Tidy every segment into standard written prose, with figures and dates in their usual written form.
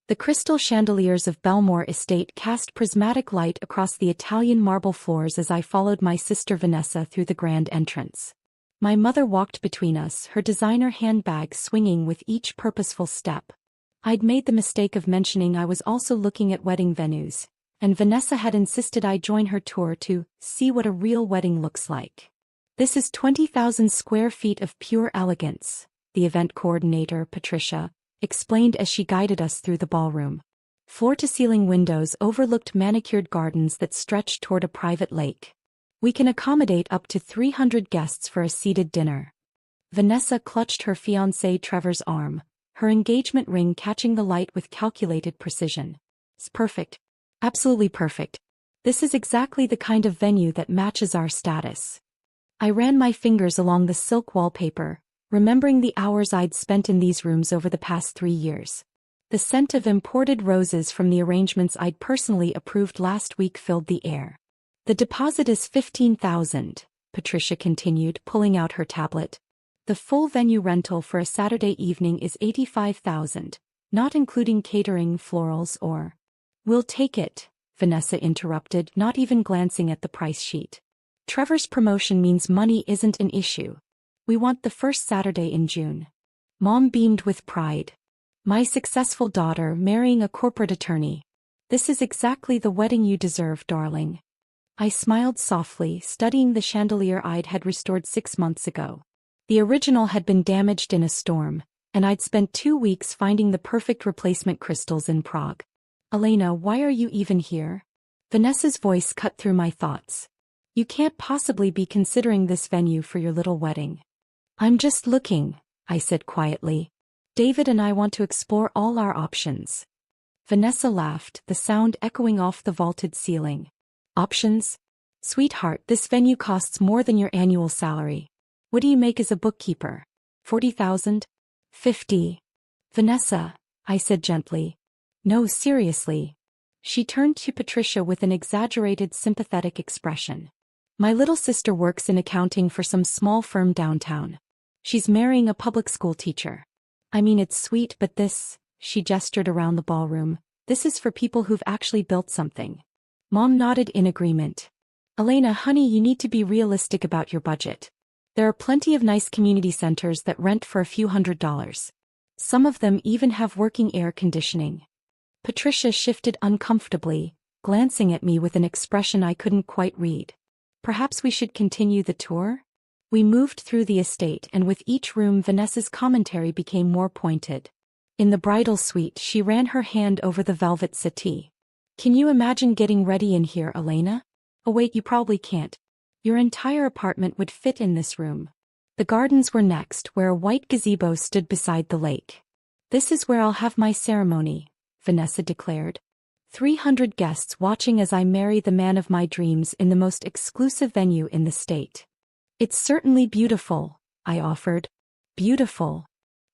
The crystal chandeliers of Belmore Estate cast prismatic light across the Italian marble floors as I followed my sister Vanessa through the grand entrance. My mother walked between us, her designer handbag swinging with each purposeful step. I'd made the mistake of mentioning I was also looking at wedding venues, and Vanessa had insisted I join her tour to see what a real wedding looks like. This is 20,000 square feet of pure elegance, the event coordinator, Patricia, explained as she guided us through the ballroom. Floor-to-ceiling windows overlooked manicured gardens that stretched toward a private lake. We can accommodate up to 300 guests for a seated dinner. Vanessa clutched her fiancé Trevor's arm, her engagement ring catching the light with calculated precision. It's perfect. Absolutely perfect. This is exactly the kind of venue that matches our status. I ran my fingers along the silk wallpaper, remembering the hours I'd spent in these rooms over the past 3 years. The scent of imported roses from the arrangements I'd personally approved last week filled the air. The deposit is $15,000, Patricia continued, pulling out her tablet. The full venue rental for a Saturday evening is $85,000, not including catering, florals, or... We'll take it, Vanessa interrupted, not even glancing at the price sheet. Trevor's promotion means money isn't an issue. We want the first Saturday in June. Mom beamed with pride. My successful daughter marrying a corporate attorney. This is exactly the wedding you deserve, darling. I smiled softly, studying the chandelier I'd had restored 6 months ago. The original had been damaged in a storm, and I'd spent 2 weeks finding the perfect replacement crystals in Prague. Elena, why are you even here? Vanessa's voice cut through my thoughts. You can't possibly be considering this venue for your little wedding. I'm just looking, I said quietly. David and I want to explore all our options. Vanessa laughed, the sound echoing off the vaulted ceiling. Options? Sweetheart, this venue costs more than your annual salary. What do you make as a bookkeeper? 40,000? 50. Vanessa, I said gently. No, seriously. She turned to Patricia with an exaggerated sympathetic expression. My little sister works in accounting for some small firm downtown. She's marrying a public school teacher. I mean, it's sweet, but this, she gestured around the ballroom, this is for people who've actually built something. Mom nodded in agreement. Elena, honey, you need to be realistic about your budget. There are plenty of nice community centers that rent for a few $100s. Some of them even have working air conditioning. Patricia shifted uncomfortably, glancing at me with an expression I couldn't quite read. Perhaps we should continue the tour? We moved through the estate, and with each room Vanessa's commentary became more pointed. In the bridal suite, she ran her hand over the velvet settee. Can you imagine getting ready in here, Elena? Oh wait, you probably can't. Your entire apartment would fit in this room. The gardens were next, where a white gazebo stood beside the lake. This is where I'll have my ceremony, Vanessa declared. 300 guests watching as I marry the man of my dreams in the most exclusive venue in the state. It's certainly beautiful, I offered. Beautiful.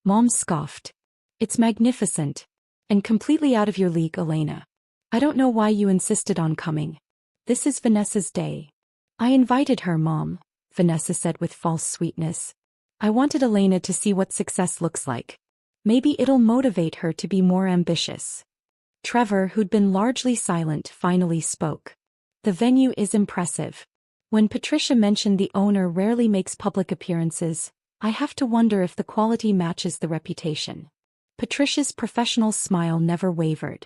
Mom scoffed. It's magnificent. And completely out of your league, Elena. I don't know why you insisted on coming. This is Vanessa's day. I invited her, Mom, Vanessa said with false sweetness. I wanted Elena to see what success looks like. Maybe it'll motivate her to be more ambitious. Trevor, who'd been largely silent, finally spoke. The venue is impressive. When Patricia mentioned the owner rarely makes public appearances, I have to wonder if the quality matches the reputation. Patricia's professional smile never wavered.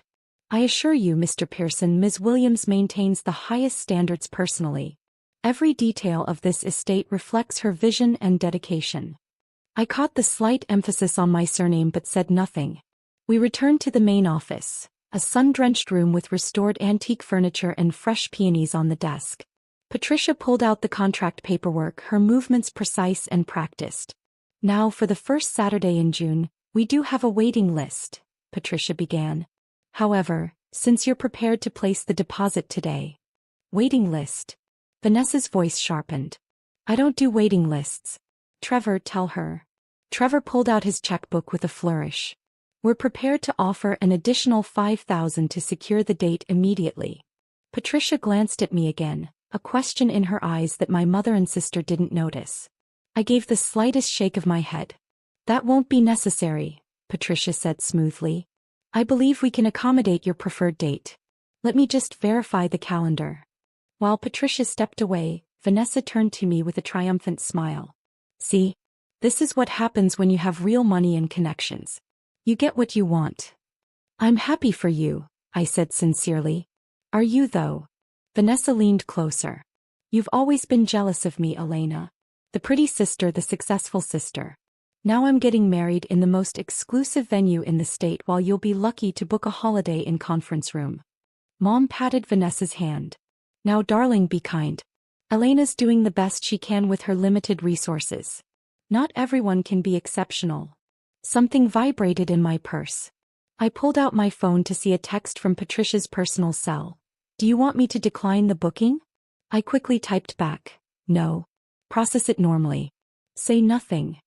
I assure you, Mr. Pearson, Ms. Williams maintains the highest standards personally. Every detail of this estate reflects her vision and dedication. I caught the slight emphasis on my surname but said nothing. We returned to the main office, a sun-drenched room with restored antique furniture and fresh peonies on the desk. Patricia pulled out the contract paperwork, her movements precise and practiced. Now for the first Saturday in June, we do have a waiting list, Patricia began. However, since you're prepared to place the deposit today. Waiting list. Vanessa's voice sharpened. I don't do waiting lists. Trevor, tell her. Trevor pulled out his checkbook with a flourish. We're prepared to offer an additional $5,000 to secure the date immediately. Patricia glanced at me again, a question in her eyes that my mother and sister didn't notice. I gave the slightest shake of my head. That won't be necessary, Patricia said smoothly. I believe we can accommodate your preferred date. Let me just verify the calendar. While Patricia stepped away, Vanessa turned to me with a triumphant smile. See? This is what happens when you have real money and connections. You get what you want. I'm happy for you, I said sincerely. Are you though? Vanessa leaned closer. You've always been jealous of me, Elena. The pretty sister, the successful sister. Now I'm getting married in the most exclusive venue in the state while you'll be lucky to book a holiday in conference room. Mom patted Vanessa's hand. Now darling, be kind. Elena's doing the best she can with her limited resources. Not everyone can be exceptional. Something vibrated in my purse. I pulled out my phone to see a text from Patricia's personal cell. Do you want me to decline the booking? I quickly typed back. No. Process it normally. Say nothing.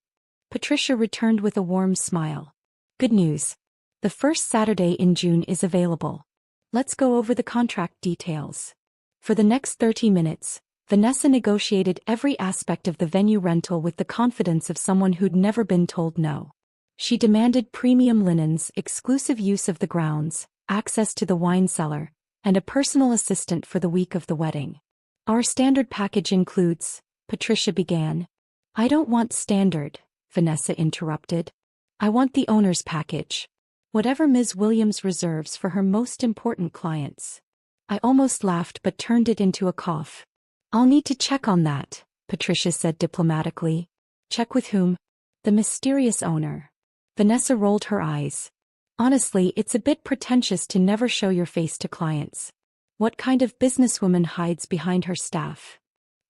Patricia returned with a warm smile. Good news. The first Saturday in June is available. Let's go over the contract details. For the next 30 minutes, Vanessa negotiated every aspect of the venue rental with the confidence of someone who'd never been told no. She demanded premium linens, exclusive use of the grounds, access to the wine cellar, and a personal assistant for the week of the wedding. Our standard package includes, Patricia began. I don't want standard, Vanessa interrupted. I want the owner's package. Whatever Ms. Williams reserves for her most important clients. I almost laughed but turned it into a cough. I'll need to check on that, Patricia said diplomatically. Check with whom? The mysterious owner. Vanessa rolled her eyes. Honestly, it's a bit pretentious to never show your face to clients. What kind of businesswoman hides behind her staff?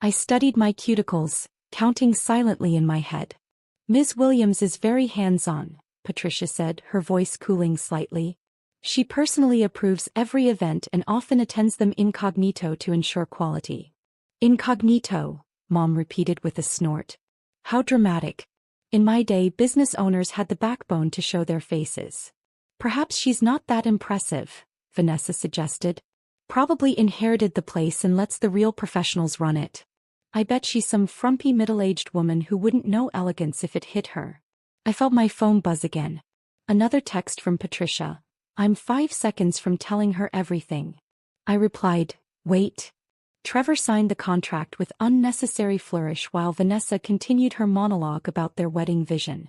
I studied my cuticles, counting silently in my head. Ms. Williams is very hands-on, Patricia said, her voice cooling slightly. She personally approves every event and often attends them incognito to ensure quality. Incognito, Mom repeated with a snort. How dramatic. In my day, business owners had the backbone to show their faces. Perhaps she's not that impressive, Vanessa suggested. Probably inherited the place and lets the real professionals run it. I bet she's some frumpy middle-aged woman who wouldn't know elegance if it hit her. I felt my phone buzz again. Another text from Patricia. I'm 5 seconds from telling her everything. I replied, wait. Trevor signed the contract with unnecessary flourish while Vanessa continued her monologue about their wedding vision.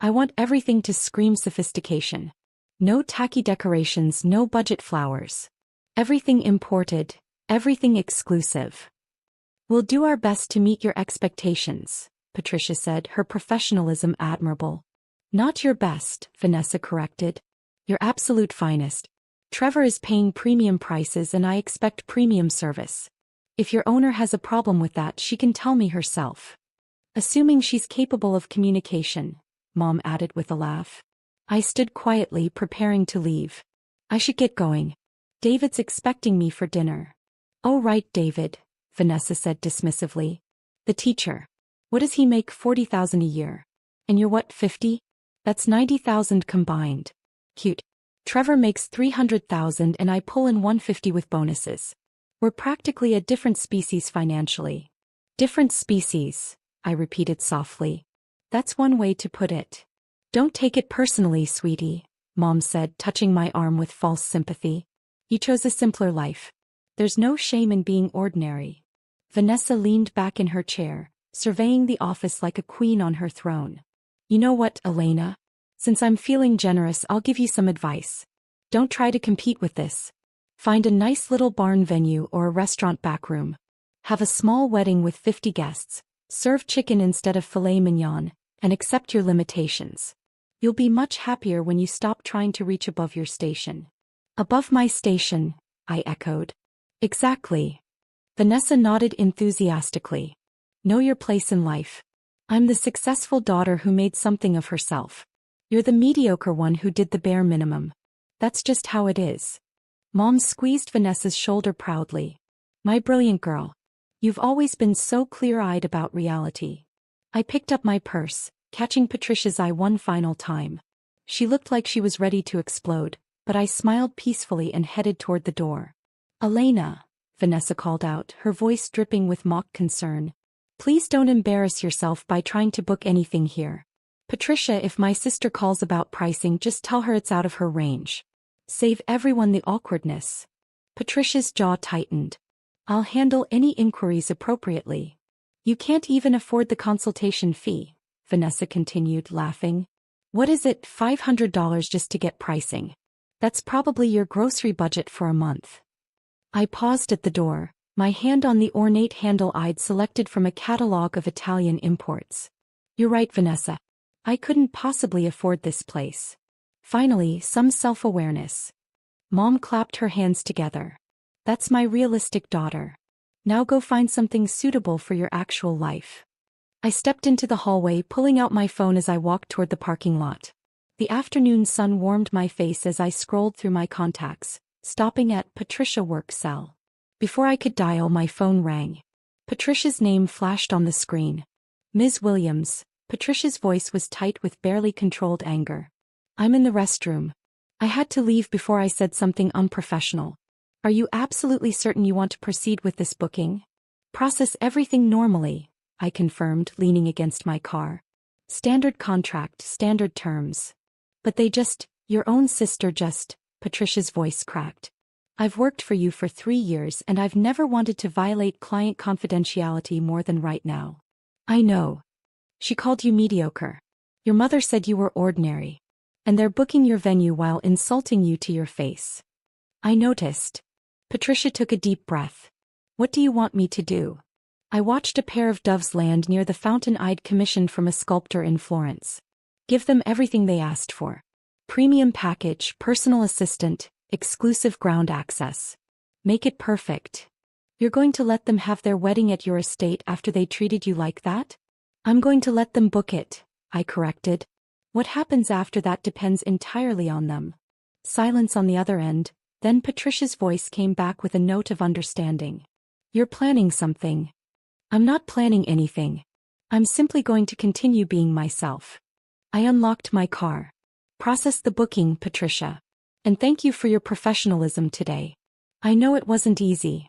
I want everything to scream sophistication. No tacky decorations, no budget flowers. Everything imported, everything exclusive. We'll do our best to meet your expectations, Patricia said, her professionalism admirable. Not your best, Vanessa corrected. Your absolute finest. Trevor is paying premium prices and I expect premium service. If your owner has a problem with that, she can tell me herself. Assuming she's capable of communication, Mom added with a laugh. I stood quietly, preparing to leave. I should get going. David's expecting me for dinner. Oh right, David, Vanessa said dismissively. The teacher. What does he make? 40,000 a year. And you're what, 50? That's 90,000 combined. Cute. Trevor makes 300,000 and I pull in 150 with bonuses. We're practically a different species financially. Different species, I repeated softly. That's one way to put it. Don't take it personally, sweetie, Mom said, touching my arm with false sympathy. You chose a simpler life. There's no shame in being ordinary. Vanessa leaned back in her chair, surveying the office like a queen on her throne. You know what, Elena? Since I'm feeling generous, I'll give you some advice. Don't try to compete with this. Find a nice little barn venue or a restaurant backroom. Have a small wedding with 50 guests, serve chicken instead of filet mignon, and accept your limitations. You'll be much happier when you stop trying to reach above your station. Above my station, I echoed. Exactly. Vanessa nodded enthusiastically. Know your place in life. I'm the successful daughter who made something of herself. You're the mediocre one who did the bare minimum. That's just how it is. Mom squeezed Vanessa's shoulder proudly. My brilliant girl. You've always been so clear-eyed about reality. I picked up my purse, catching Patricia's eye one final time. She looked like she was ready to explode, but I smiled peacefully and headed toward the door. Elena, Vanessa called out, her voice dripping with mock concern. Please don't embarrass yourself by trying to book anything here. Patricia, if my sister calls about pricing, just tell her it's out of her range. Save everyone the awkwardness. Patricia's jaw tightened. I'll handle any inquiries appropriately. You can't even afford the consultation fee, Vanessa continued, laughing. What is it, $500 just to get pricing? That's probably your grocery budget for a month. I paused at the door, my hand on the ornate handle I'd selected from a catalog of Italian imports. You're right, Vanessa. I couldn't possibly afford this place. Finally, some self-awareness. Mom clapped her hands together. That's my realistic daughter. Now go find something suitable for your actual life. I stepped into the hallway, pulling out my phone as I walked toward the parking lot. The afternoon sun warmed my face as I scrolled through my contacts, stopping at Patricia work cell. Before I could dial, my phone rang. Patricia's name flashed on the screen. Ms. Williams. Patricia's voice was tight with barely controlled anger. I'm in the restroom. I had to leave before I said something unprofessional. Are you absolutely certain you want to proceed with this booking? Process everything normally, I confirmed, leaning against my car. Standard contract, standard terms. But your own sister Patricia's voice cracked. I've worked for you for 3 years and I've never wanted to violate client confidentiality more than right now. I know. She called you mediocre. Your mother said you were ordinary. And they're booking your venue while insulting you to your face. I noticed. Patricia took a deep breath. What do you want me to do? I watched a pair of doves land near the fountain I'd commissioned from a sculptor in Florence. Give them everything they asked for. Premium package, personal assistant, exclusive ground access. Make it perfect. You're going to let them have their wedding at your estate after they treated you like that? I'm going to let them book it, I corrected. What happens after that depends entirely on them. Silence on the other end. Then Patricia's voice came back with a note of understanding. You're planning something. I'm not planning anything. I'm simply going to continue being myself. I unlocked my car. Process the booking, Patricia. And thank you for your professionalism today. I know it wasn't easy.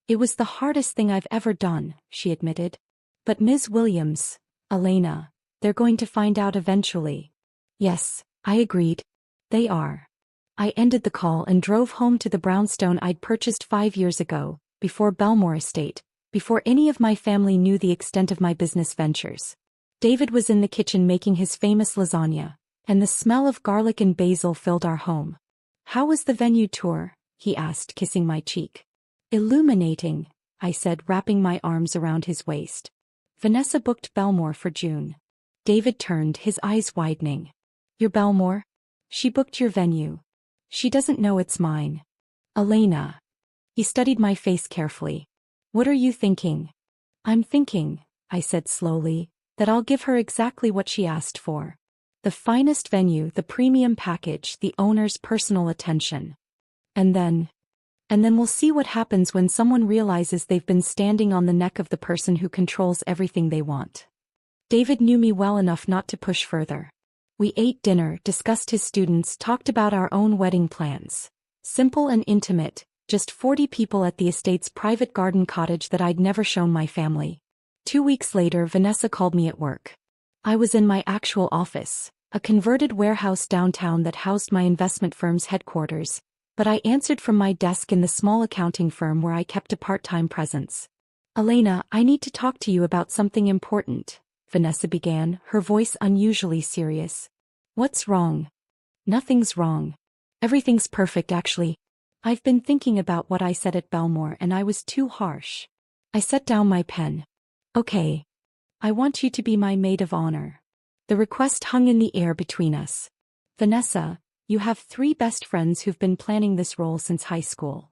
It was the hardest thing I've ever done, she admitted. But Ms. Williams, Elena, they're going to find out eventually. Yes, I agreed. They are. I ended the call and drove home to the brownstone I'd purchased 5 years ago, before Belmore Estate, before any of my family knew the extent of my business ventures. David was in the kitchen making his famous lasagna, and the smell of garlic and basil filled our home. How was the venue tour? He asked, kissing my cheek. Illuminating, I said, wrapping my arms around his waist. Vanessa booked Belmore for June. David turned, his eyes widening. Your Belmore? She booked your venue. She doesn't know it's mine. Elena. He studied my face carefully. What are you thinking? I'm thinking, I said slowly, that I'll give her exactly what she asked for. The finest venue, the premium package, the owner's personal attention. And then we'll see what happens when someone realizes they've been standing on the neck of the person who controls everything they want. David knew me well enough not to push further. We ate dinner, discussed his students, talked about our own wedding plans. Simple and intimate, just 40 people at the estate's private garden cottage that I'd never shown my family. 2 weeks later, Vanessa called me at work. I was in my actual office, a converted warehouse downtown that housed my investment firm's headquarters, but I answered from my desk in the small accounting firm where I kept a part-time presence. Elena, I need to talk to you about something important, Vanessa began, her voice unusually serious. What's wrong? Nothing's wrong. Everything's perfect, actually. I've been thinking about what I said at Belmore and I was too harsh. I set down my pen. Okay. I want you to be my maid of honor. The request hung in the air between us. Vanessa, you have 3 best friends who've been planning this role since high school.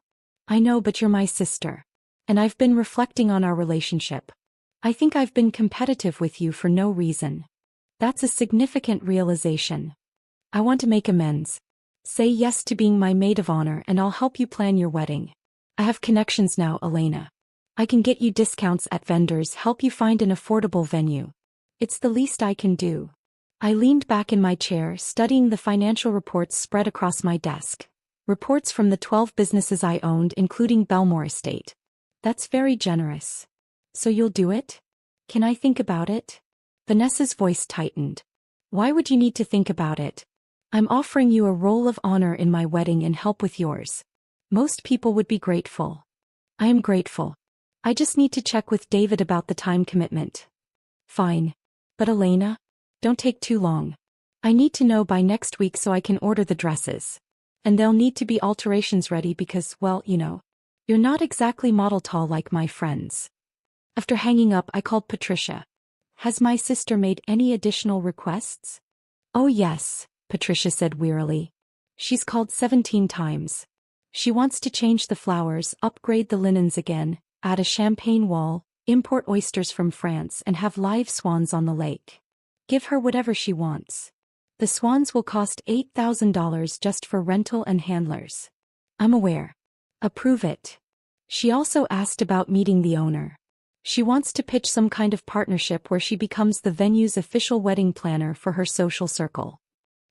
I know, but you're my sister. And I've been reflecting on our relationship. I think I've been competitive with you for no reason. That's a significant realization. I want to make amends. Say yes to being my maid of honor and I'll help you plan your wedding. I have connections now, Elena. I can get you discounts at vendors, help you find an affordable venue. It's the least I can do. I leaned back in my chair, studying the financial reports spread across my desk. Reports from the 12 businesses I owned, including Belmore Estate. That's very generous. So you'll do it? Can I think about it? Vanessa's voice tightened. Why would you need to think about it? I'm offering you a role of honor in my wedding and help with yours. Most people would be grateful. I am grateful. I just need to check with David about the time commitment. Fine. But Elena? Don't take too long. I need to know by next week so I can order the dresses. And there'll need to be alterations ready because, well, you're not exactly model tall like my friends. After hanging up, I called Patricia. Has my sister made any additional requests? Oh yes, Patricia said wearily. She's called 17 times. She wants to change the flowers, upgrade the linens again, add a champagne wall, import oysters from France and have live swans on the lake. Give her whatever she wants. The swans will cost $8,000 just for rental and handlers. I'm aware. Approve it. She also asked about meeting the owner. She wants to pitch some kind of partnership where she becomes the venue's official wedding planner for her social circle.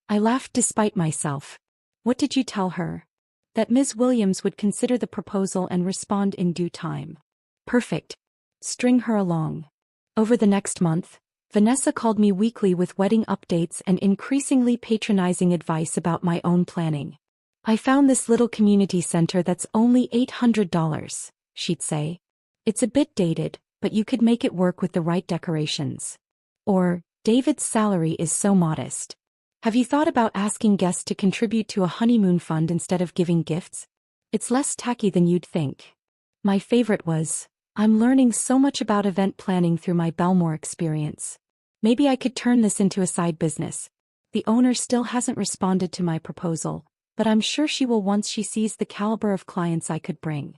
I laughed despite myself. What did you tell her? That Ms. Williams would consider the proposal and respond in due time. Perfect. String her along. Over the next month, Vanessa called me weekly with wedding updates and increasingly patronizing advice about my own planning. I found this little community center that's only $800, she'd say. It's a bit dated, but you could make it work with the right decorations. Or, David's salary is so modest. Have you thought about asking guests to contribute to a honeymoon fund instead of giving gifts? It's less tacky than you'd think. My favorite was, I'm learning so much about event planning through my Belmore experience. Maybe I could turn this into a side business. The owner still hasn't responded to my proposal, but I'm sure she will once she sees the caliber of clients I could bring.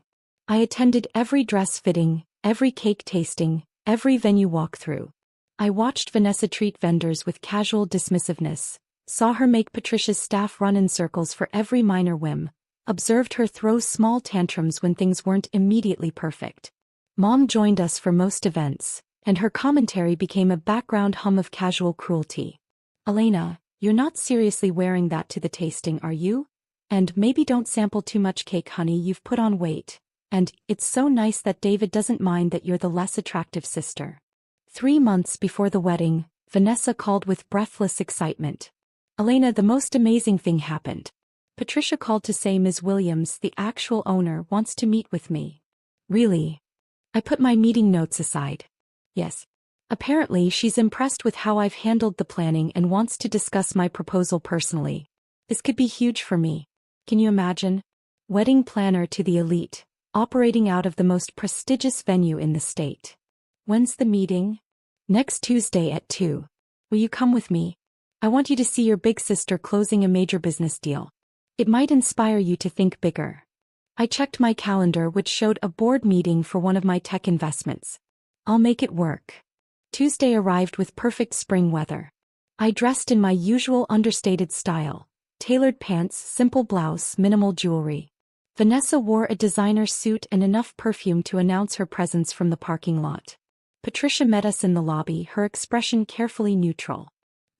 I attended every dress fitting, every cake tasting, every venue walkthrough. I watched Vanessa treat vendors with casual dismissiveness, saw her make Patricia's staff run in circles for every minor whim, observed her throw small tantrums when things weren't immediately perfect. Mom joined us for most events, and her commentary became a background hum of casual cruelty. Elena, you're not seriously wearing that to the tasting, are you? And maybe don't sample too much cake, honey, you've put on weight. And it's so nice that David doesn't mind that you're the less attractive sister. 3 months before the wedding, Vanessa called with breathless excitement. Elena, the most amazing thing happened. Patricia called to say Ms. Williams, the actual owner, wants to meet with me. Really? I put my meeting notes aside. Yes. Apparently she's impressed with how I've handled the planning and wants to discuss my proposal personally. This could be huge for me. Can you imagine? Wedding planner to the elite, operating out of the most prestigious venue in the state. When's the meeting? Next Tuesday at 2. Will you come with me? I want you to see your big sister closing a major business deal. It might inspire you to think bigger. I checked my calendar, which showed a board meeting for one of my tech investments. I'll make it work. Tuesday arrived with perfect spring weather. I dressed in my usual understated style. Tailored pants, simple blouse, minimal jewelry. Vanessa wore a designer suit and enough perfume to announce her presence from the parking lot. Patricia met us in the lobby, her expression carefully neutral.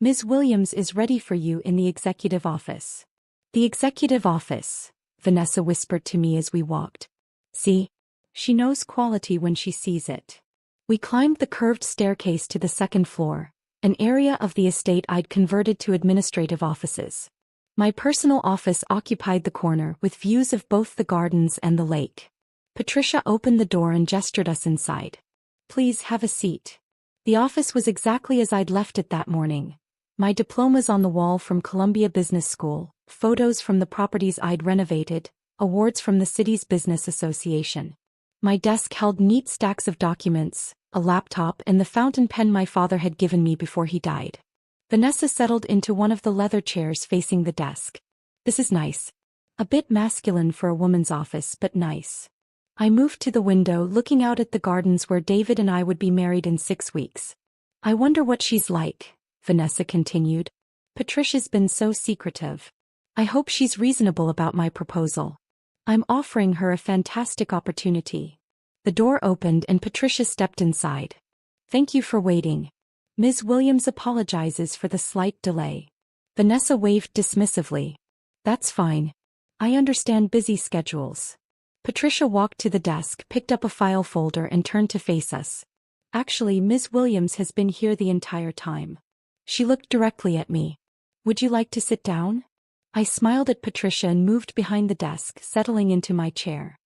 Ms. Williams is ready for you in the executive office. The executive office, Vanessa whispered to me as we walked. See? She knows quality when she sees it. We climbed the curved staircase to the second floor, an area of the estate I'd converted to administrative offices. My personal office occupied the corner with views of both the gardens and the lake. Patricia opened the door and gestured us inside. Please have a seat. The office was exactly as I'd left it that morning. My diplomas on the wall from Columbia Business School, photos from the properties I'd renovated, awards from the city's business association. My desk held neat stacks of documents, a laptop and the fountain pen my father had given me before he died. Vanessa settled into one of the leather chairs facing the desk. This is nice. A bit masculine for a woman's office, but nice. I moved to the window, looking out at the gardens where David and I would be married in 6 weeks. I wonder what she's like, Vanessa continued. Patricia's been so secretive. I hope she's reasonable about my proposal. I'm offering her a fantastic opportunity. The door opened and Patricia stepped inside. Thank you for waiting. Ms. Williams apologizes for the slight delay. Vanessa waved dismissively. That's fine. I understand busy schedules. Patricia walked to the desk, picked up a file folder and turned to face us. Actually, Ms. Williams has been here the entire time. She looked directly at me. Would you like to sit down? I smiled at Patricia and moved behind the desk, settling into my chair.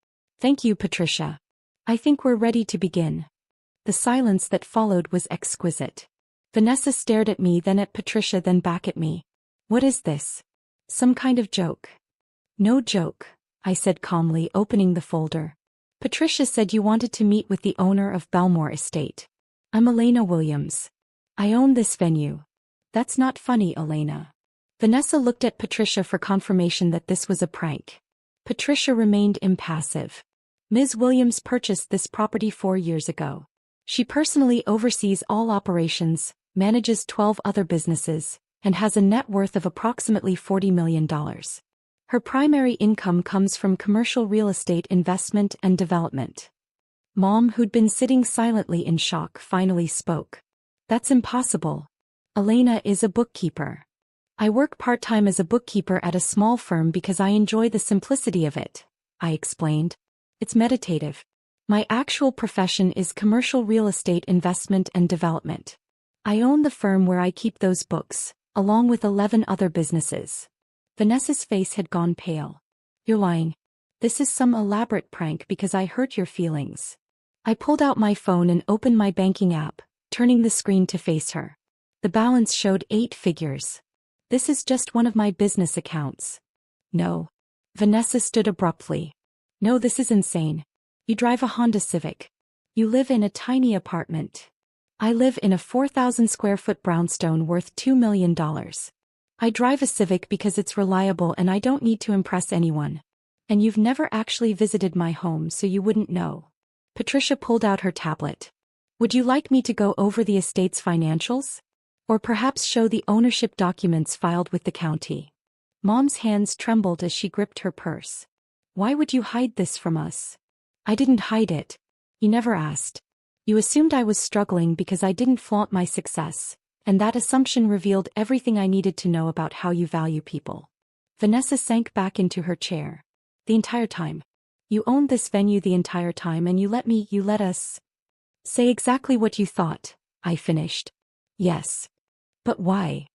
Thank you, Patricia. I think we're ready to begin. The silence that followed was exquisite. Vanessa stared at me, then at Patricia, then back at me. What is this? Some kind of joke? No joke, I said calmly, opening the folder. Patricia said you wanted to meet with the owner of Belmore Estate. I'm Elena Williams. I own this venue. That's not funny, Elena. Vanessa looked at Patricia for confirmation that this was a prank. Patricia remained impassive. Ms. Williams purchased this property 4 years ago. She personally oversees all operations, manages 12 other businesses, and has a net worth of approximately $40 million. Her primary income comes from commercial real estate investment and development. Mom, who'd been sitting silently in shock, finally spoke. That's impossible. Elena is a bookkeeper. I work part-time as a bookkeeper at a small firm because I enjoy the simplicity of it, I explained. It's meditative. My actual profession is commercial real estate investment and development. I own the firm where I keep those books, along with 11 other businesses. Vanessa's face had gone pale. You're lying. This is some elaborate prank because I hurt your feelings. I pulled out my phone and opened my banking app, turning the screen to face her. The balance showed 8 figures. This is just one of my business accounts. No. Vanessa stood abruptly. No, this is insane. You drive a Honda Civic. You live in a tiny apartment. I live in a 4,000 square foot brownstone worth $2 million. I drive a Civic because it's reliable and I don't need to impress anyone. And you've never actually visited my home, so you wouldn't know. Patricia pulled out her tablet. Would you like me to go over the estate's financials? Or perhaps show the ownership documents filed with the county? Mom's hands trembled as she gripped her purse. Why would you hide this from us? I didn't hide it. You never asked. You assumed I was struggling because I didn't flaunt my success, and that assumption revealed everything I needed to know about how you value people. Vanessa sank back into her chair. The entire time. You owned this venue the entire time and you let us say exactly what you thought, I finished. Yes. But why?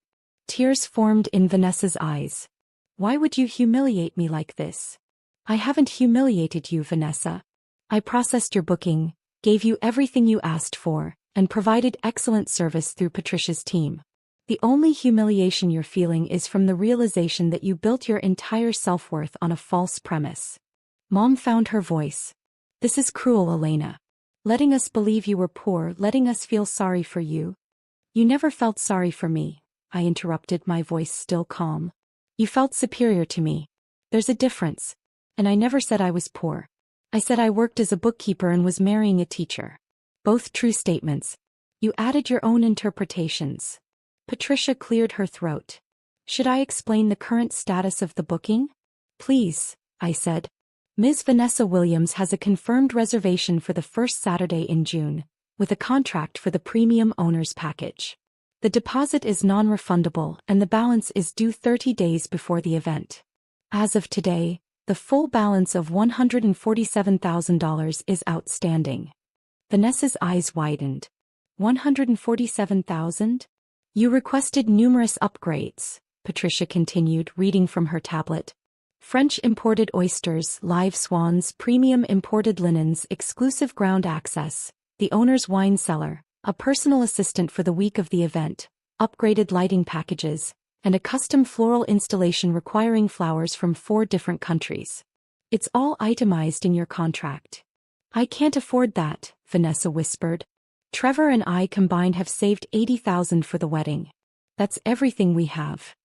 Tears formed in Vanessa's eyes. Why would you humiliate me like this? I haven't humiliated you, Vanessa. I processed your booking, gave you everything you asked for, and provided excellent service through Patricia's team. The only humiliation you're feeling is from the realization that you built your entire self-worth on a false premise. Mom found her voice. This is cruel, Elena. Letting us believe you were poor, letting us feel sorry for you. You never felt sorry for me, I interrupted, my voice still calm. You felt superior to me. There's a difference. And I never said I was poor. I said I worked as a bookkeeper and was marrying a teacher. Both true statements. You added your own interpretations. Patricia cleared her throat. Should I explain the current status of the booking? Please, I said. Ms. Vanessa Williams has a confirmed reservation for the first Saturday in June, with a contract for the premium owner's package. The deposit is non-refundable and the balance is due 30 days before the event. As of today, the full balance of $147,000 is outstanding. Vanessa's eyes widened. $147,000? You requested numerous upgrades, Patricia continued, reading from her tablet. French imported oysters, live swans, premium imported linens, exclusive ground access, the owner's wine cellar, a personal assistant for the week of the event, upgraded lighting packages, and a custom floral installation requiring flowers from 4 different countries. It's all itemized in your contract. I can't afford that, Vanessa whispered. Trevor and I combined have saved $80,000 for the wedding. That's everything we have.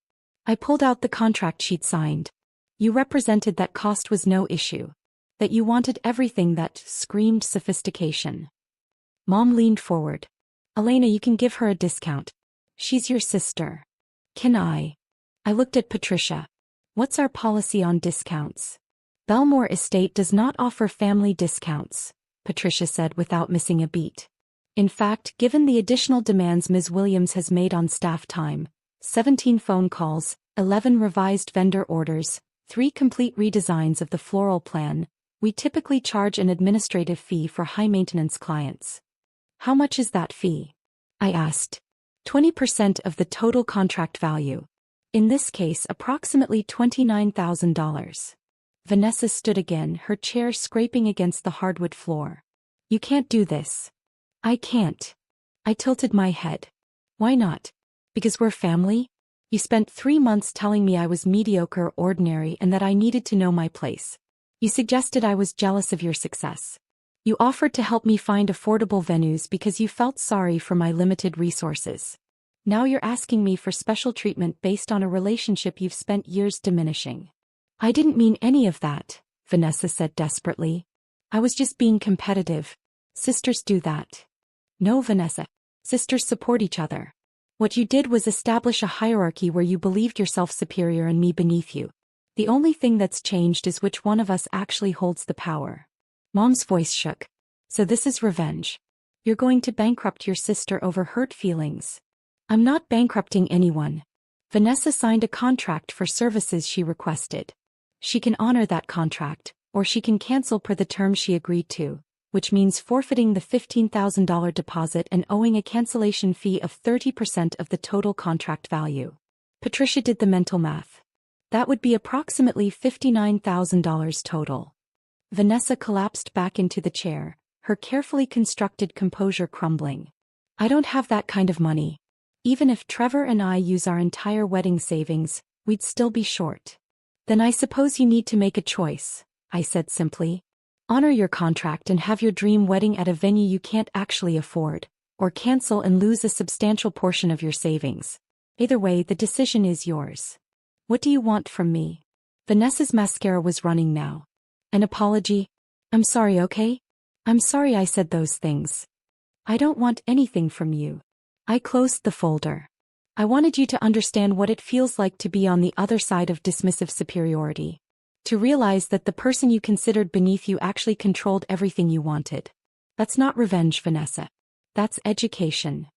I pulled out the contract sheet signed. You represented that cost was no issue. That you wanted everything that screamed sophistication. Mom leaned forward. Elena, you can give her a discount. She's your sister. Can I? I looked at Patricia. What's our policy on discounts? Belmore Estate does not offer family discounts, Patricia said without missing a beat. In fact, given the additional demands Ms. Williams has made on staff time, 17 phone calls, 11 revised vendor orders, 3 complete redesigns of the floral plan, we typically charge an administrative fee for high-maintenance clients. How much is that fee? I asked. 20% of the total contract value. In this case, approximately $29,000. Vanessa stood again, her chair scraping against the hardwood floor. You can't do this. I can't. I tilted my head. Why not? Because we're family? You spent 3 months telling me I was mediocre, ordinary, and that I needed to know my place. You suggested I was jealous of your success. You offered to help me find affordable venues because you felt sorry for my limited resources. Now you're asking me for special treatment based on a relationship you've spent years diminishing. I didn't mean any of that, Vanessa said desperately. I was just being competitive. Sisters do that. No, Vanessa. Sisters support each other. What you did was establish a hierarchy where you believed yourself superior and me beneath you. The only thing that's changed is which one of us actually holds the power. Mom's voice shook. So this is revenge. You're going to bankrupt your sister over hurt feelings. I'm not bankrupting anyone. Vanessa signed a contract for services she requested. She can honor that contract, or she can cancel per the terms she agreed to, which means forfeiting the $15,000 deposit and owing a cancellation fee of 30% of the total contract value. Patricia did the mental math. That would be approximately $59,000 total. Vanessa collapsed back into the chair, her carefully constructed composure crumbling. I don't have that kind of money. Even if Trevor and I use our entire wedding savings, we'd still be short. Then I suppose you need to make a choice, I said simply. Honor your contract and have your dream wedding at a venue you can't actually afford, or cancel and lose a substantial portion of your savings. Either way, the decision is yours. What do you want from me? Vanessa's mascara was running now. An apology? I'm sorry, okay? I'm sorry I said those things. I don't want anything from you. I closed the folder. I wanted you to understand what it feels like to be on the other side of dismissive superiority. To realize that the person you considered beneath you actually controlled everything you wanted. That's not revenge, Vanessa. That's education.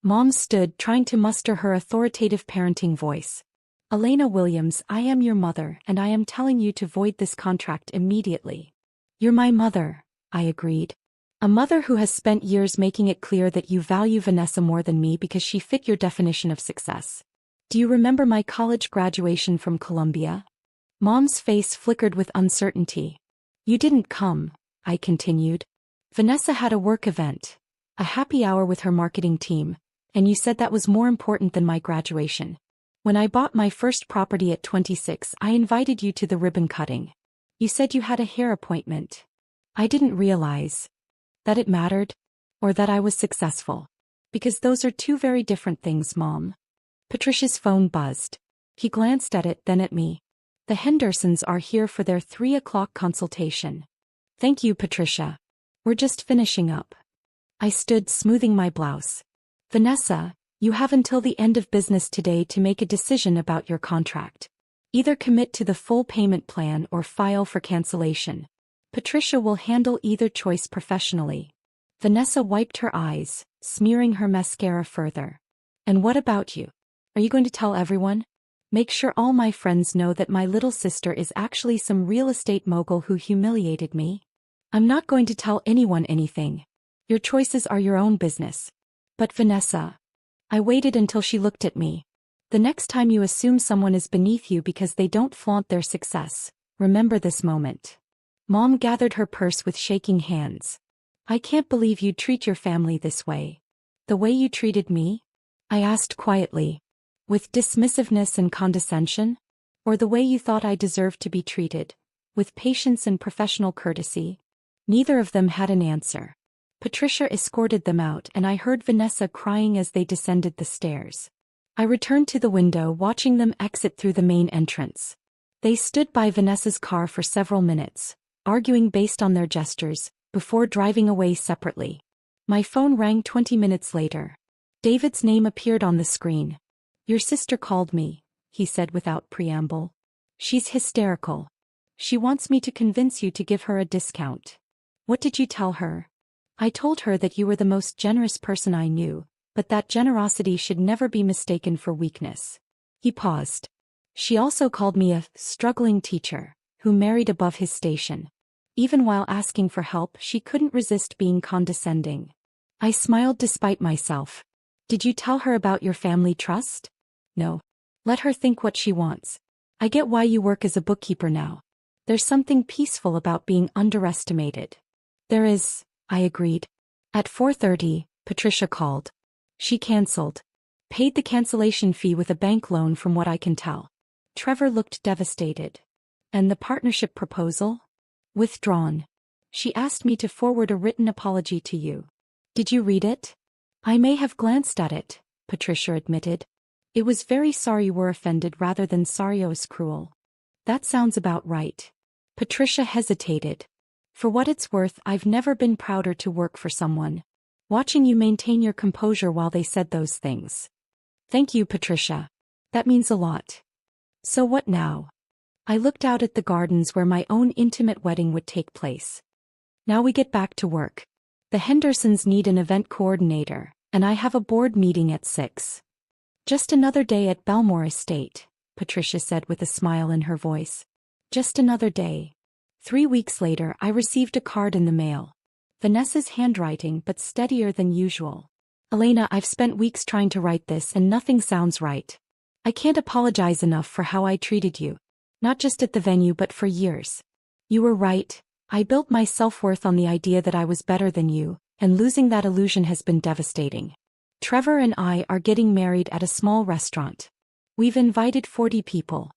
Mom stood, trying to muster her authoritative parenting voice. Elena Williams, I am your mother, and I am telling you to void this contract immediately. You're my mother, I agreed. A mother who has spent years making it clear that you value Vanessa more than me because she fit your definition of success. Do you remember my college graduation from Columbia? Mom's face flickered with uncertainty. You didn't come, I continued. Vanessa had a work event, a happy hour with her marketing team, and you said that was more important than my graduation. When I bought my first property at 26, I invited you to the ribbon cutting. You said you had a hair appointment. I didn't realize that it mattered, or that I was successful. Because those are two very different things, Mom. Patricia's phone buzzed. He glanced at it, then at me. The Hendersons are here for their 3 o'clock consultation. Thank you, Patricia. We're just finishing up. I stood, smoothing my blouse. Vanessa, you have until the end of business today to make a decision about your contract. Either commit to the full payment plan or file for cancellation. Patricia will handle either choice professionally. Vanessa wiped her eyes, smearing her mascara further. And what about you? Are you going to tell everyone? Make sure all my friends know that my little sister is actually some real estate mogul who humiliated me? I'm not going to tell anyone anything. Your choices are your own business. But Vanessa. I waited until she looked at me. The next time you assume someone is beneath you because they don't flaunt their success, remember this moment. Mom gathered her purse with shaking hands. I can't believe you'd treat your family this way. The way you treated me? I asked quietly. With dismissiveness and condescension? Or the way you thought I deserved to be treated? With patience and professional courtesy? Neither of them had an answer. Patricia escorted them out and I heard Vanessa crying as they descended the stairs. I returned to the window, watching them exit through the main entrance. They stood by Vanessa's car for several minutes, arguing based on their gestures, before driving away separately. My phone rang 20 minutes later. David's name appeared on the screen. Your sister called me, he said without preamble. She's hysterical. She wants me to convince you to give her a discount. What did you tell her? I told her that you were the most generous person I knew, but that generosity should never be mistaken for weakness. He paused. She also called me a struggling teacher, who married above his station. Even while asking for help, she couldn't resist being condescending. I smiled despite myself. Did you tell her about your family trust? No. Let her think what she wants. I get why you work as a bookkeeper now. There's something peaceful about being underestimated. There is, I agreed. At 4:30, Patricia called. She canceled. Paid the cancellation fee with a bank loan from what I can tell. Trevor looked devastated. And the partnership proposal? Withdrawn. She asked me to forward a written apology to you. Did you read it? I may have glanced at it, Patricia admitted. It was very sorry you were offended rather than sorry I was cruel. That sounds about right. Patricia hesitated. For what it's worth, I've never been prouder to work for someone. Watching you maintain your composure while they said those things. Thank you, Patricia. That means a lot. So what now? I looked out at the gardens where my own intimate wedding would take place. Now we get back to work. The Hendersons need an event coordinator, and I have a board meeting at 6. Just another day at Belmore Estate, Patricia said with a smile in her voice. Just another day. 3 weeks later, I received a card in the mail. Vanessa's handwriting, but steadier than usual. Elena, I've spent weeks trying to write this and nothing sounds right. I can't apologize enough for how I treated you. Not just at the venue but for years. You were right. I built my self-worth on the idea that I was better than you, and losing that illusion has been devastating. Trevor and I are getting married at a small restaurant. We've invited 40 people.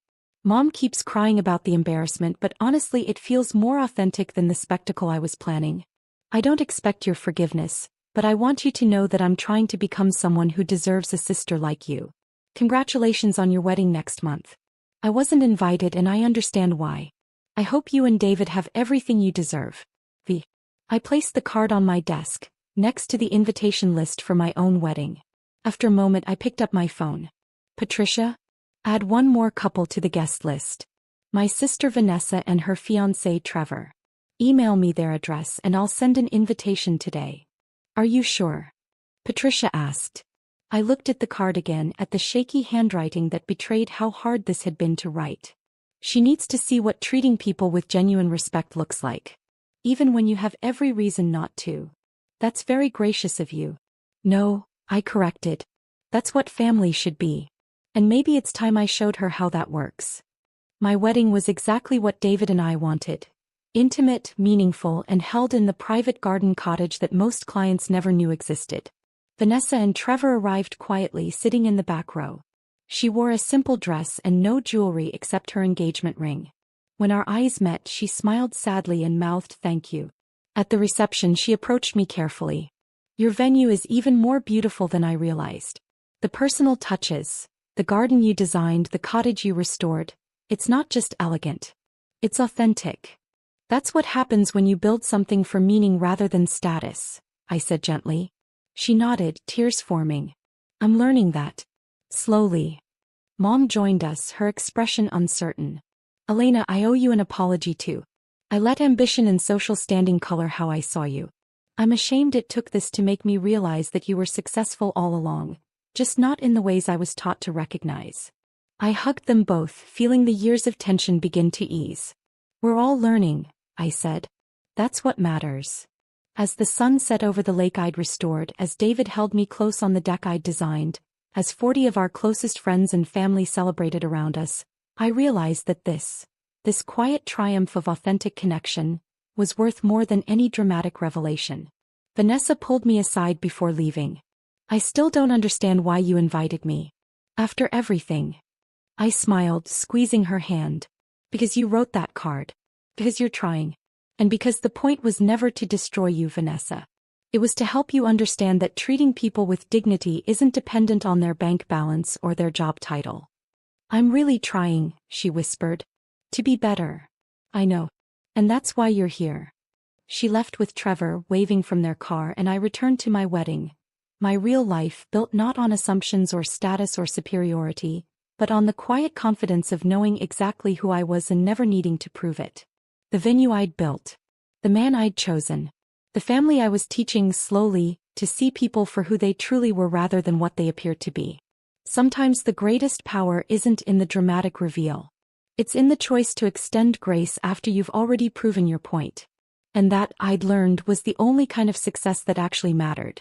Mom keeps crying about the embarrassment, but honestly it feels more authentic than the spectacle I was planning. I don't expect your forgiveness, but I want you to know that I'm trying to become someone who deserves a sister like you. Congratulations on your wedding next month. I wasn't invited and I understand why. I hope you and David have everything you deserve. V. I placed the card on my desk, next to the invitation list for my own wedding. After a moment I picked up my phone. Patricia? Add one more couple to the guest list. My sister Vanessa and her fiancé Trevor. Email me their address and I'll send an invitation today. Are you sure? Patricia asked. I looked at the card again, at the shaky handwriting that betrayed how hard this had been to write. She needs to see what treating people with genuine respect looks like. Even when you have every reason not to. That's very gracious of you. No, I corrected. That's what family should be. And maybe it's time I showed her how that works. My wedding was exactly what David and I wanted. Intimate, meaningful, and held in the private garden cottage that most clients never knew existed. Vanessa and Trevor arrived quietly, sitting in the back row. She wore a simple dress and no jewelry except her engagement ring. When our eyes met, she smiled sadly and mouthed thank you. At the reception, she approached me carefully. Your venue is even more beautiful than I realized. The personal touches, the garden you designed, the cottage you restored, it's not just elegant. It's authentic. That's what happens when you build something for meaning rather than status, I said gently. She nodded, tears forming. I'm learning that. Slowly. Mom joined us, her expression uncertain. Elena, I owe you an apology too. I let ambition and social standing color how I saw you. I'm ashamed it took this to make me realize that you were successful all along, just not in the ways I was taught to recognize. I hugged them both, feeling the years of tension begin to ease. We're all learning, I said. That's what matters. As the sun set over the lake I'd restored, as David held me close on the deck I'd designed, as 40 of our closest friends and family celebrated around us, I realized that this quiet triumph of authentic connection, was worth more than any dramatic revelation. Vanessa pulled me aside before leaving. I still don't understand why you invited me. After everything. I smiled, squeezing her hand. Because you wrote that card. Because you're trying. And because the point was never to destroy you, Vanessa. It was to help you understand that treating people with dignity isn't dependent on their bank balance or their job title. I'm really trying, she whispered. To be better. I know. And that's why you're here. She left with Trevor, waving from their car, and I returned to my wedding. My real life, built not on assumptions or status or superiority, but on the quiet confidence of knowing exactly who I was and never needing to prove it. The venue I'd built. The man I'd chosen. The family I was teaching slowly to see people for who they truly were rather than what they appeared to be. Sometimes the greatest power isn't in the dramatic reveal. It's in the choice to extend grace after you've already proven your point. And that, I'd learned, was the only kind of success that actually mattered.